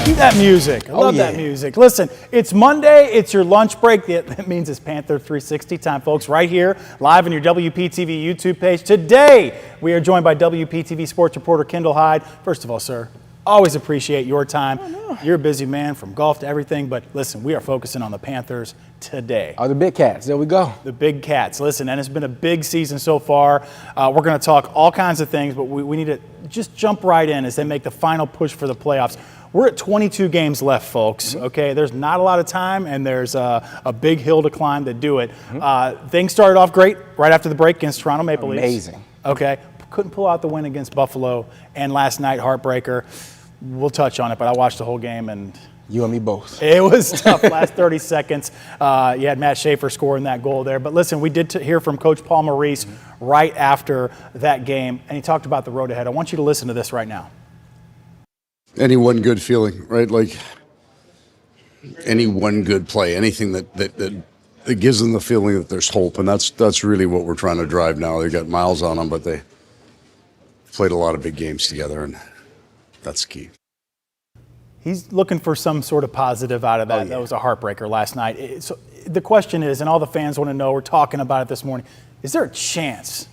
Keep that music. I love that music. Listen, it's Monday. It's your lunch break. That means it's Panther 360 time, folks, right here, live on your WPTV YouTube page. Today, we are joined by WPTV sports reporter Kendall Hyde. First of all, sir, always appreciate your time. You're a busy man from golf to everything, but listen, we are focusing on the Panthers today. Oh, the big cats. There we go. The big cats. Listen, and it's been a big season so far. We're going to talk all kinds of things, but we need to just jump right in as they make the final push for the playoffs. We're at 22 games left, folks, okay? There's not a lot of time, and there's a big hill to climb to do it. Things started off great right after the break against Toronto Maple Leafs. Amazing. Okay. Couldn't pull out the win against Buffalo, and last night, heartbreaker. We'll touch on it, but I watched the whole game, and you and me both. It was tough. Last 30 seconds. You had Matt Schaefer scoring that goal there. But listen, we did hear from Coach Paul Maurice right after that game, and he talked about the road ahead. I want you to listen to this right now. Any one good feeling, right? Like any one good play, anything that gives them the feeling that there's hope, and that's really what we're trying to drive now. They got miles on them, but they played a lot of big games together, and that's key. He's looking for some sort of positive out of that. That was a heartbreaker last night. So the question is, and all the fans want to know, we're talking about it this morning, is there a chance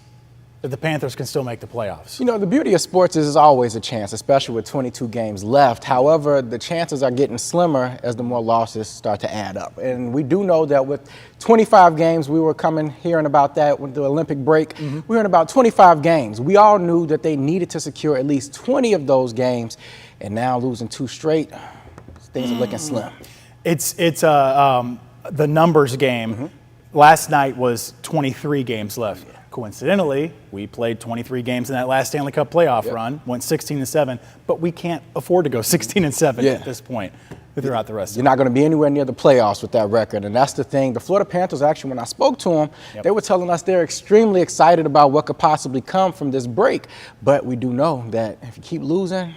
that the Panthers can still make the playoffs? You know, the beauty of sports is there's always a chance, especially with 22 games left. However, the chances are getting slimmer as the more losses start to add up. And we do know that with 25 games, we were hearing about that with the Olympic break. We heard about 25 games. We all knew that they needed to secure at least 20 of those games. And now losing 2 straight, things are looking slim. It's the numbers game. Last night was 23 games left. Coincidentally, we played 23 games in that last Stanley Cup playoff run, went 16-7, but we can't afford to go 16-7 at this point throughout the rest of it. You're not going to be anywhere near the playoffs with that record, and that's the thing. The Florida Panthers, actually, when I spoke to them, they were telling us they're extremely excited about what could possibly come from this break, but we do know that if you keep losing,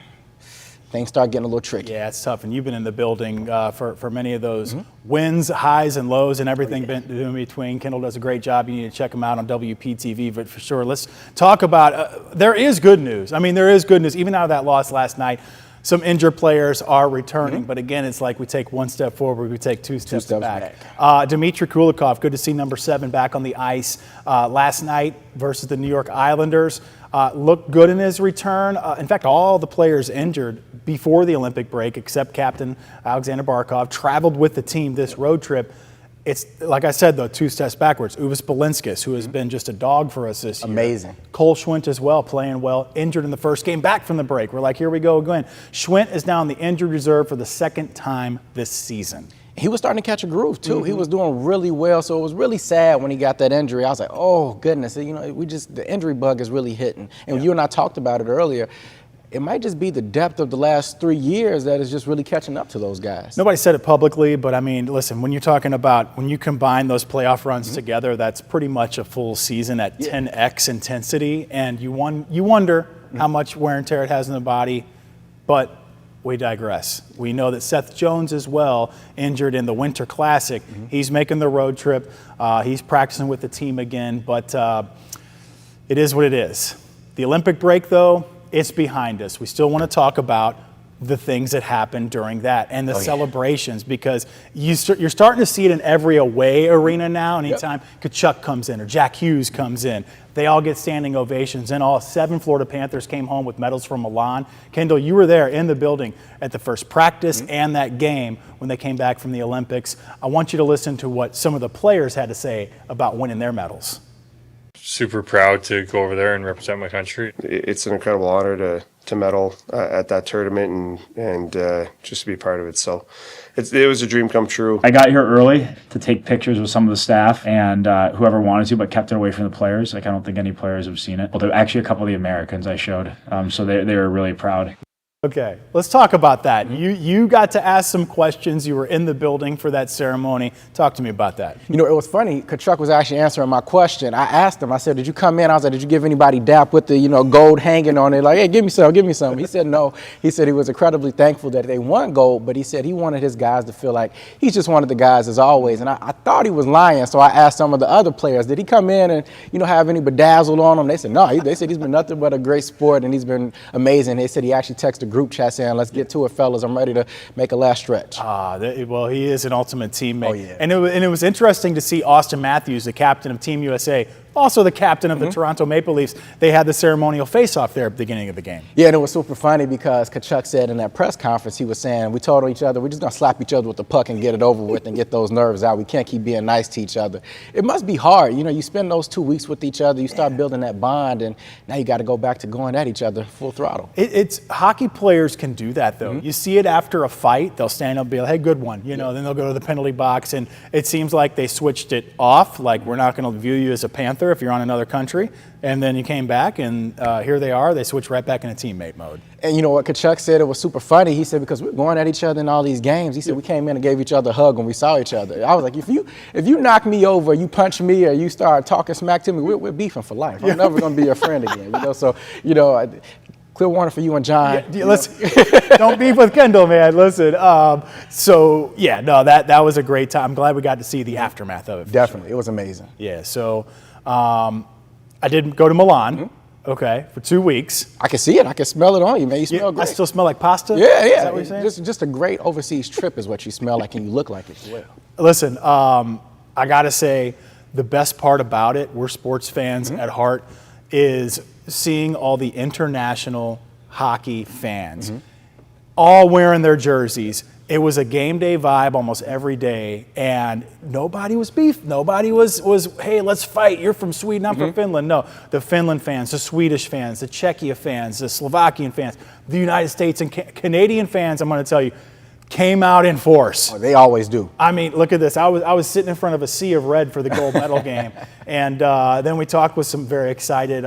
things start getting a little tricky. Yeah, it's tough, and you've been in the building for many of those wins, highs, and lows, and everything in between. Kendall does a great job. You need to check him out on WPTV, but for sure, let's talk about there is good news. I mean, there is good news. Even out of that loss last night, some injured players are returning, but again, it's like we take one step forward, we take two steps back. Dmitry Kulikov, good to see number 7 back on the ice last night versus the New York Islanders. Looked good in his return. In fact, all the players injured before the Olympic break, except Captain Alexander Barkov, traveled with the team this road trip. It's, like I said, though, 2 steps backwards. Uvis Balinskis, who has been just a dog for us this year. Amazing. Cole Schwint as well, playing well, injured in the first game, back from the break. We're like, here we go again. Schwint is now in the injured reserve for the 2nd time this season. He was starting to catch a groove, too. He was doing really well, so it was really sad when he got that injury. I was like, oh, goodness. You know, the injury bug is really hitting. And you and I talked about it earlier. It might just be the depth of the last 3 years that is just really catching up to those guys. Nobody said it publicly, but I mean, listen, when you're talking about when you combine those playoff runs together, that's pretty much a full season at 10x intensity, and you wonder how much wear and tear it has in the body, but we digress. We know that Seth Jones as well, injured in the Winter Classic. He's making the road trip. He's practicing with the team again, but it is what it is. The Olympic break, though, it's behind us. We still want to talk about the things that happened during that and the celebrations, because you're starting to see it in every away arena now. Anytime Kachuk comes in or Jack Hughes comes in, they all get standing ovations, and all 7 Florida Panthers came home with medals from Milan. Kendall, you were there in the building at the first practice and that game when they came back from the Olympics. I want you to listen to what some of the players had to say about winning their medals. Super proud to go over there and represent my country. It's an incredible honor to medal at that tournament and just to be part of it. So it was a dream come true. I got here early to take pictures with some of the staff and whoever wanted to, but kept it away from the players. Like, I don't think any players have seen it. Well, there were actually a couple of the Americans I showed, so they were really proud. Okay, let's talk about that. You got to ask some questions. You were in the building for that ceremony. Talk to me about that. You know, it was funny. Kachuk was actually answering my question. I asked him, I said, did you come in? I was like, did you give anybody dap with the, gold hanging on it? Like, hey, give me some, give me some. He said no. He said he was incredibly thankful that they won gold, but he said he wanted his guys to feel like he's just one of the guys as always. And I thought he was lying, so I asked some of the other players, did he come in and, have any bedazzled on him? They said no. They said he's been nothing but a great sport and he's been amazing. They said he actually texted group chat saying, let's get to it, fellas. I'm ready to make a last stretch. Well, he is an ultimate teammate. Oh, yeah. And it was interesting to see Austin Matthews, the captain of Team USA, also the captain of the Toronto Maple Leafs. They had the ceremonial face-off there at the beginning of the game. Yeah, and it was super funny because Kachuk said in that press conference, he was saying, we told each other, we're just going to slap each other with the puck and get it over with and get those nerves out. We can't keep being nice to each other. It must be hard. You know, you spend those 2 weeks with each other, you start building that bond, and now you got to go back to going at each other full throttle. It's hockey players can do that, though. You see it after a fight. They'll stand up and be like, hey, good one. You know, then they'll go to the penalty box, and it seems like they switched it off, like we're not going to view you as a Panther if you're on another country. And then you came back, and here they are. They switched right back into teammate mode. And you know what Kachuk said? It was super funny. He said, because we're going at each other in all these games. He said, we came in and gave each other a hug when we saw each other. I was like, if you knock me over, you punch me, or you start talking smack to me, we're beefing for life. I'm never going to be your friend again. You know, so, you know, clear warning for you and John. Yeah, listen, don't beef with Kendall, man. Listen. So, yeah, no, that was a great time. I'm glad we got to see the aftermath of it. Definitely. Sure. It was amazing. Yeah, so I did go to Milan, okay, for 2 weeks. I can see it. I can smell it on you, man. You smell great. I still smell like pasta? Yeah. Is that what you're saying? Just a great overseas trip is what you smell like, and you look like it as well. Listen, I got to say, the best part about it, we're sports fans at heart, is seeing all the international hockey fans all wearing their jerseys. It was a game day vibe almost every day, and nobody was beef. Nobody was hey, let's fight. You're from Sweden, I'm from Finland. No, the Finland fans, the Swedish fans, the Czechia fans, the Slovakian fans, the United States and Canadian fans, I'm going to tell you, came out in force. Oh, they always do. I mean, look at this. I was sitting in front of a sea of red for the gold medal game, and then we talked with some very excited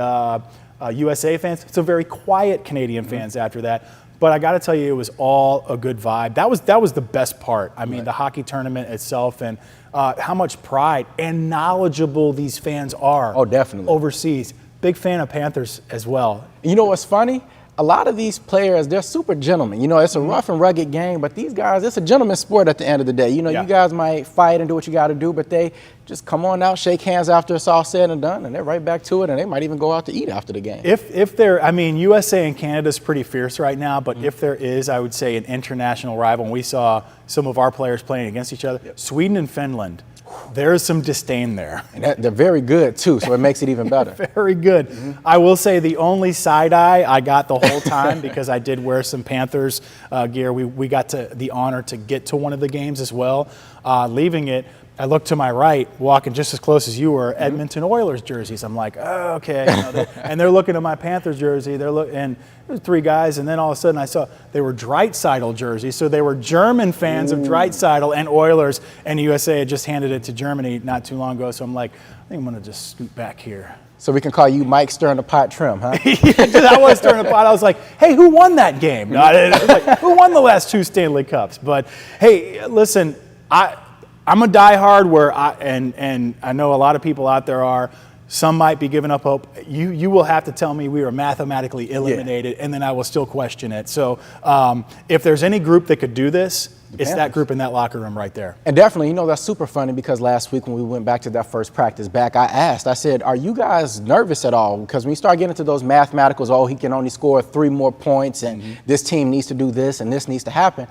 USA fans, some very quiet Canadian fans after that. But I got to tell you, it was all a good vibe. That was the best part. I mean, the hockey tournament itself, and how much pride and knowledgeable these fans are. Oh, definitely. Overseas. Big fan of Panthers as well. You know what's funny? A lot of these players, they're super gentlemen. You know, it's a rough and rugged game, but these guys, it's a gentleman's sport at the end of the day. You know, you guys might fight and do what you got to do, but they just come on out, shake hands after it's all said and done, and they're right back to it, and they might even go out to eat after the game. If there, I mean, USA and Canada is pretty fierce right now, but if there is, I would say, an international rival, and we saw some of our players playing against each other, Sweden and Finland, there's some disdain there. And they're very good, too, so it makes it even better. Very good. I will say the only side-eye I got the whole time, because I did wear some Panthers gear. We got the honor to get to one of the games as well. Leaving it, I looked to my right, walking just as close as you were, Edmonton Oilers jerseys. I'm like, oh, okay. You know, and they're looking at my Panthers jersey. And there were three guys, and then all of a sudden I saw they were Draisaitl jerseys. So they were German fans of Draisaitl and Oilers, and USA had just handed it to Germany not too long ago. So I'm like, I think I'm going to just scoot back here. So we can call you Mike Stirring the Pot Trim, huh? I was stirring the pot. I was like, hey, who won that game? No, I was like, who won the last 2 Stanley Cups? But, hey, listen, I'm a diehard and I know a lot of people out there are. Some might be giving up hope. You will have to tell me we were mathematically eliminated, and then I will still question it. So if there's any group that could do this, it's that group in that locker room right there. And definitely, you know, that's super funny because last week when we went back to that first practice back, I said, are you guys nervous at all? Because when you start getting into those mathematicals, oh, he can only score 3 more points, and this team needs to do this, and this needs to happen.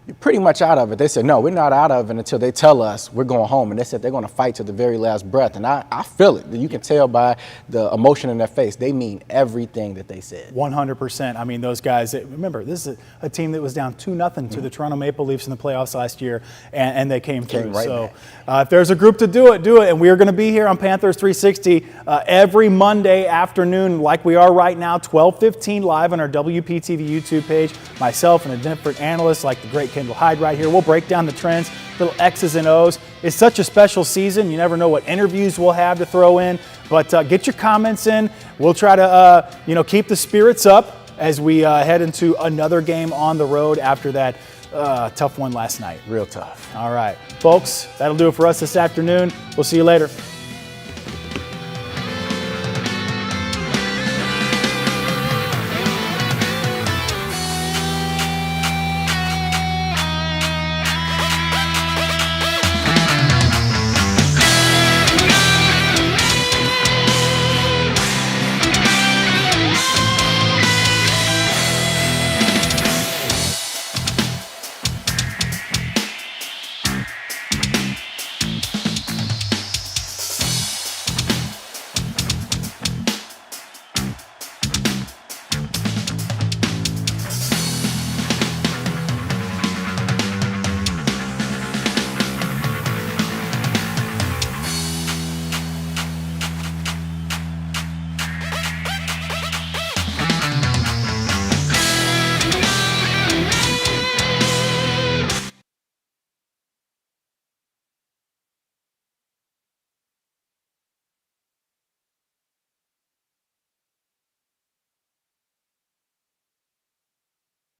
You're pretty much out of it. They said, no, we're not out of it until they tell us we're going home. And they said they're going to fight to the very last breath. And I feel it. You can tell by the emotion in their face. They mean everything that they said. 100%. I mean, those guys, remember, this is a team that was down 2-0 to the Toronto Maple Leafs in the playoffs last year, and they came through. Right so if there's a group to do it. And we are going to be here on Panthers 360 every Monday afternoon like we are right now, 12:15 live on our WPTV YouTube page. Myself and a different analyst like the great Kendall Hyde right here. We'll break down the trends, little X's and O's. It's such a special season. You never know what interviews we'll have to throw in. But get your comments in. We'll try to keep the spirits up as we head into another game on the road after that tough one last night. Real tough. All right, folks, that'll do it for us this afternoon. We'll see you later.